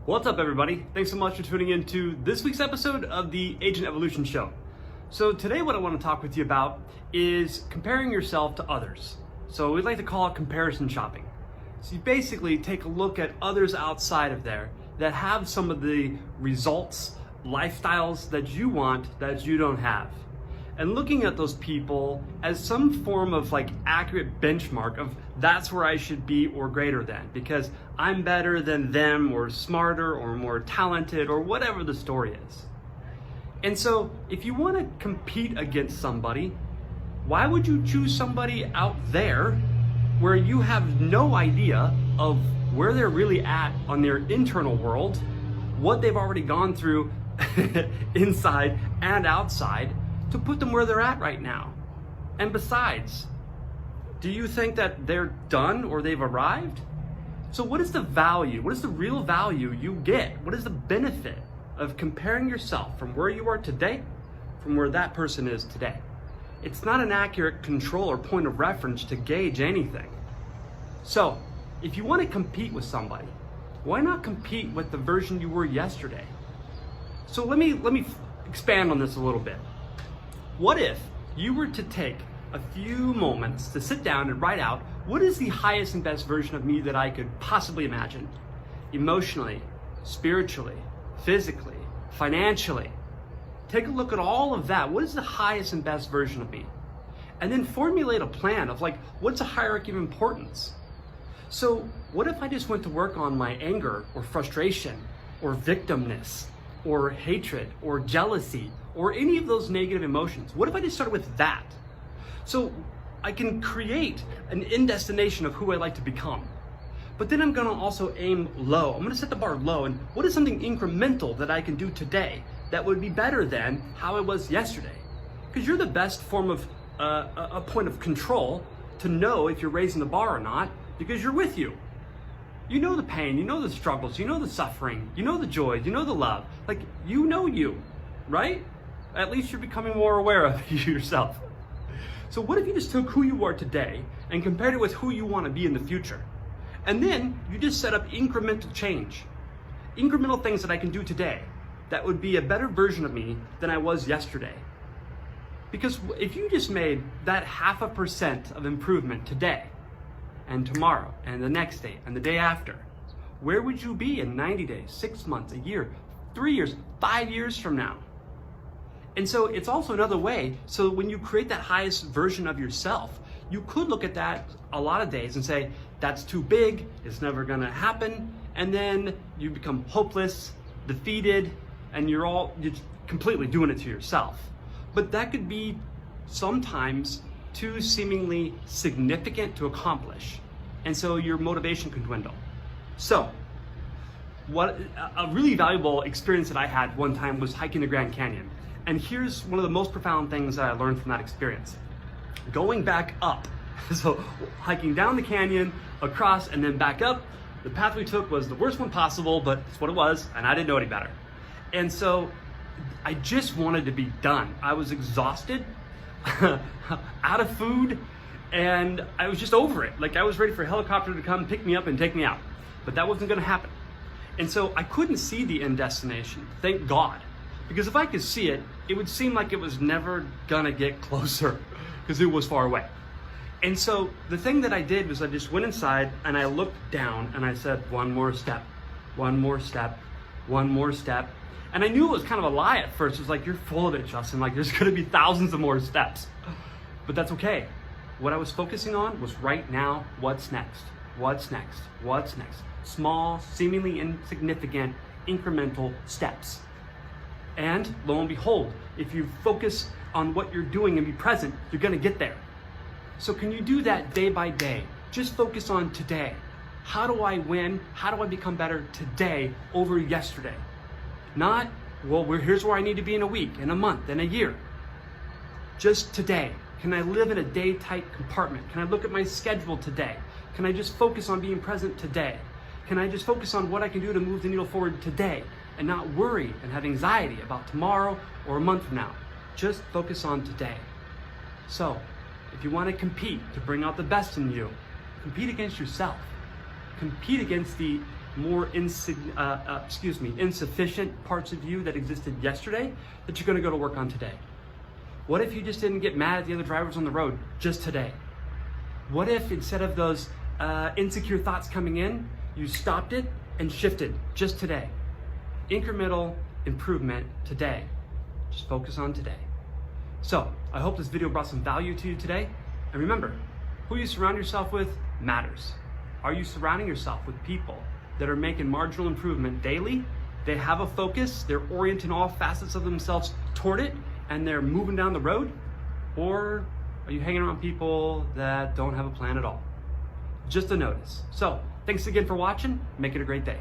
What's up, everybody? Thanks so much for tuning in to this week's episode of the Agent Evolution Show. So today what I want to talk with you about is comparing yourself to others. So we'd like to call it comparison shopping. So you basically take a look at others outside of there that have some of the results, lifestyles that you want that you don't have. And looking at those people as some form of accurate benchmark of that's where I should be or greater than, because I'm better than them or smarter or more talented or whatever the story is. And so if you want to compete against somebody, why would you choose somebody out there where you have no idea of where they're really at on their internal world, what they've already gone through inside and outside, to put them where they're at right now? And besides, do you think that they're done or they've arrived? So what is the value? What is the real value you get? What is the benefit of comparing yourself from where you are today from where that person is today? It's not an accurate control or point of reference to gauge anything. So if you want to compete with somebody, why not compete with the version you were yesterday? So let me expand on this a little bit. What if you were to take a few moments to sit down and write out what is the highest and best version of me that I could possibly imagine? Emotionally, spiritually, physically, financially. Take a look at all of that. What is the highest and best version of me? And then formulate a plan of what's a hierarchy of importance? So what if I just went to work on my anger or frustration or victimness or hatred or jealousy or any of those negative emotions? What if I just started with that? So I can create an end destination of who I like to become. But then I'm gonna also aim low. I'm gonna set the bar low, and what is something incremental that I can do today that would be better than how I was yesterday? Because you're the best form of a point of control to know if you're raising the bar or not, because you're with you. You know the pain, you know the struggles, you know the suffering, you know the joy, you know the love. You know you, right? At least you're becoming more aware of you yourself. So what if you just took who you are today and compared it with who you want to be in the future? And then you just set up incremental change. Incremental things that I can do today that would be a better version of me than I was yesterday. Because if you just made that 0.5% of improvement today and tomorrow and the next day and the day after, where would you be in 90 days, 6 months, a year, 3 years, 5 years from now? And so it's also another way. So when you create that highest version of yourself, you could look at that a lot of days and say, that's too big, it's never gonna happen. And then you become hopeless, defeated, and you're completely doing it to yourself. But that could be sometimes too seemingly significant to accomplish. And so your motivation could dwindle. So what a really valuable experience that I had one time was hiking the Grand Canyon. And here's one of the most profound things that I learned from that experience. Going back up, so hiking down the canyon, across, and then back up, the path we took was the worst one possible, but it's what it was, and I didn't know any better. And so I just wanted to be done. I was exhausted, out of food, and I was just over it. I was ready for a helicopter to come pick me up and take me out, but that wasn't gonna happen. And so I couldn't see the end destination, thank God. Because if I could see it, it would seem like it was never gonna get closer because it was far away. And so the thing that I did was I just went inside and I looked down and I said, one more step, one more step, one more step. And I knew it was kind of a lie at first. It was you're full of it, Justin. There's gonna be thousands of more steps. But that's okay. What I was focusing on was right now, what's next? What's next? What's next? Small, seemingly insignificant, incremental steps. And lo and behold, if you focus on what you're doing and be present, you're gonna get there. So can you do that day by day? Just focus on today. How do I win? How do I become better today over yesterday? Not, here's where I need to be in a week, in a month, in a year. Just today. Can I live in a day-tight compartment? Can I look at my schedule today? Can I just focus on being present today? Can I just focus on what I can do to move the needle forward today and not worry and have anxiety about tomorrow or a month from now? Just focus on today. So, if you want to compete to bring out the best in you, compete against yourself. Compete against the more insufficient parts of you that existed yesterday that you're going to go to work on today? What if you just didn't get mad at the other drivers on the road just today? What if instead of those insecure thoughts coming in, you stopped it and shifted just today? Incremental improvement today. Just focus on today. So I hope this video brought some value to you today. And remember, who you surround yourself with matters. Are you surrounding yourself with people that are making marginal improvement daily? They have a focus, they're orienting all facets of themselves toward it, and they're moving down the road? Or are you hanging around people that don't have a plan at all? Just a notice. So thanks again for watching. Make it a great day.